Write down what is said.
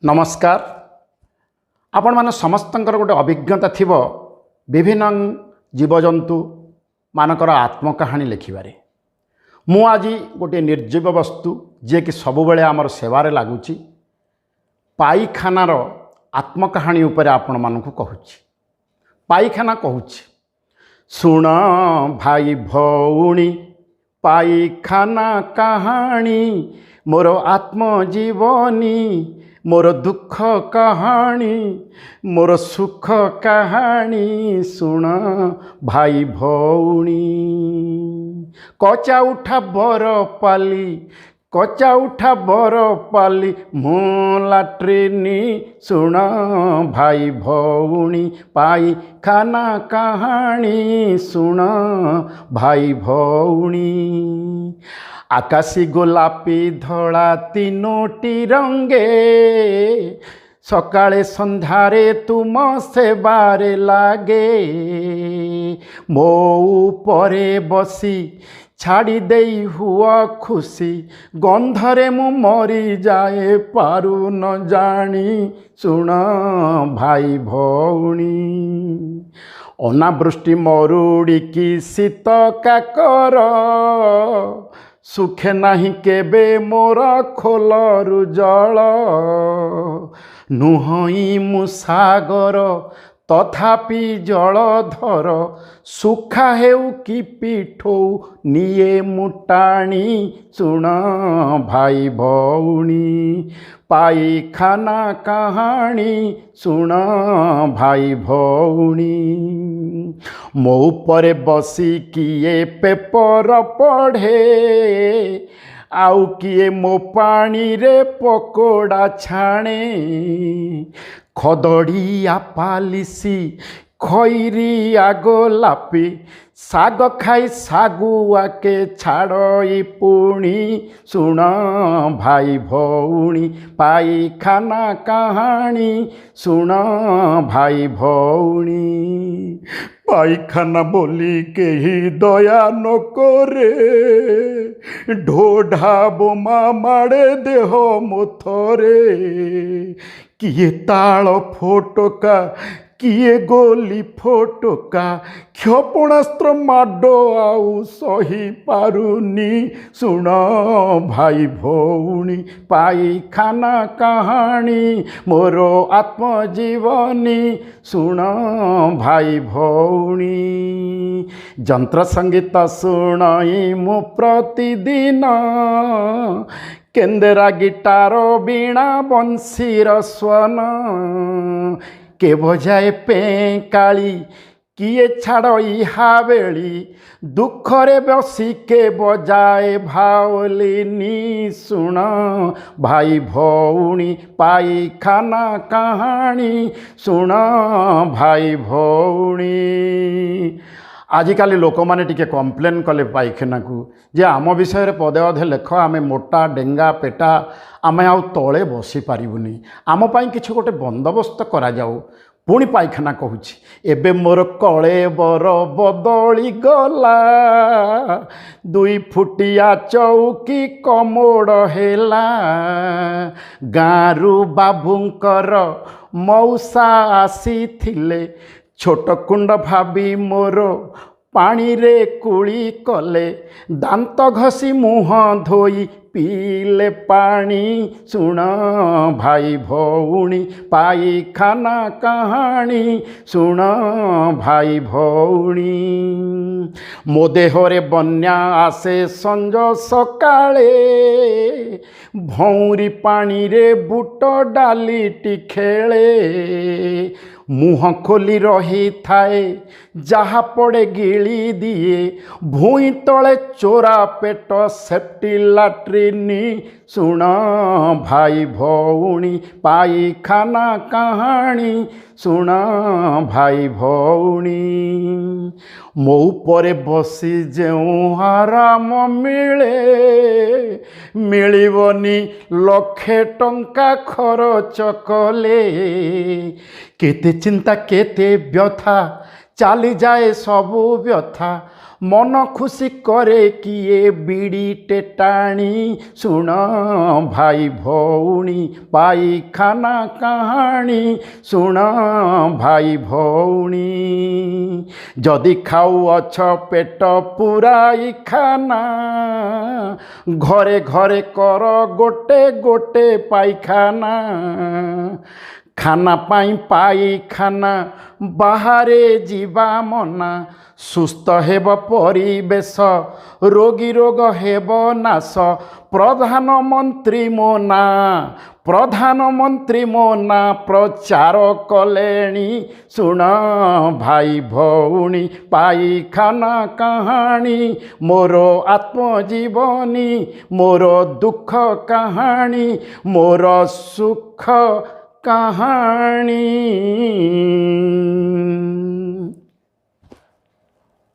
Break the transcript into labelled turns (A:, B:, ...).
A: नमस्कार। आपण मान समस्तंकर गोटे अभिज्ञता थिबो विभिन्न जीवजंतु मानकर आत्मकहानी लिखिबारे। मु आज गोटे निर्जीव वस्तु जे कि सब बेले आमर सेवारे लागुची पाईखानार आत्मकहानी उपर आपण मानकु कहूची। पाईखाना कहूची, सुण भाई भौणी पाईखाना कहानी मोर आत्मजीवनी मोर दुख कहानी मोर सुख कहानी सुन भाई भौणी। कचा उठा बर पाली कचा उठा बर पाली मु लाट्रिनी सुन भाई भौणी पाई खाना कहानी सुन भाई भौणी। आकाशी गोलापी धड़ा तीनोटी रंगे सकाळे संध्यारे तुम सेबारे लागे। मो उपरे बसी छाड़ी देई हुआ खुशी गंधरे मु मरी जाए पारु न जानी सुन भाई भौणी। अनावृष्टि मरुड़ी की शीत काकर सुखे नाही केबे मोर खोलरु जल नुहई मु सागर तथापि जलधर सुखा हेउ कि पीठौ निये मुटाणी सुन भाई भौणी पाईखाना कहानी सुन भाई भौणी। मो उपरे बसी किए पेपर पढ़े आउ किए मो पानी रे पकोड़ा छाणे। खदड़ी आपालिसी खैरी आगोलापी साग खाई सागुआ के छाड़ई पुणी सुन भाई भौणी पाईखाना कहानी सुन भाई भौणी। पाईखाना बोली केही दया न करे ढोढा बोमा माड़े देह मोथरे। किए ताल फोटका किए गोली फोटका क्षेपणास्त्र माडो आउ सही पारुनी सुन भाई भौणी पाईखाना कहानी मोर आत्मजीवनी सुन भाई भौणी। जंत्र संगीत शुणई मु प्रतिदिन केंदेरा गिटार बीणा बंशीर स्वन। के बजाए पेकाली किए छाड़ई हावेली दुखरे बसी के बजाए भावलिनी सुन भाई भौणी पाईखाना कहानी सुन भाई भौणी। आजिकाली लोक माने टिके कंप्लेन कले पाईखाना को जे आम विषय पदे अधे लेख आमे मोटा डेंगा पेटा आमे आउ तले बसी पारिबुनी आम पाई किछु गोटे बंदोबस्त करा जाऊ। पुणी पाईखाना कहूची एबे मोर कले बर बदली गला दुई फुटिया चौकी कमोड़ हेला। गाँरु बाबूंकर मौसा आसी थिले छोट कुंड भाबी मोर पानी रे कुली कले दांत घसी मुह धोई पीले पानी सुन भाई भौणी पाईखाना कहानी सुन भाई भौणी। मो देहरे बन्या आसे संज सकाळे भौरी पानी रे बुट डाली खेले। मुह खोली रही थाए जहा पड़े गिली दिए भूई तले चोरा पेट सेफ्टी लाट्रिनी सुन भाई भौणी पाईखाना कहानी सुन भाई भौणी। मो उपरे बसी जेउ आराम मिले मिलिबनी लक्षे टंका खरच कले। केते चिंता केते व्यथा चाली जाए सबु व्यथा मन खुशी करे किए बीड़ीटे टाणी शुण भाई भौणी पाइखाना कहानी शुण भाई भौणी जदि खाऊअछ पेट पुराई खाना घरे घरे कर गोटे गोटे पाइखाना खाना पाई पाइखाना बाहरे जीवा मना सुस्थ हेब परिवेश रोगी रोग हेब नाश प्रधानमंत्री मो ना प्रचार कलेणी शुण भाई भौणी पाइखाना कहानी मोर आत्मजीवनी मोर दुख कहानी मोर सुख कहानी।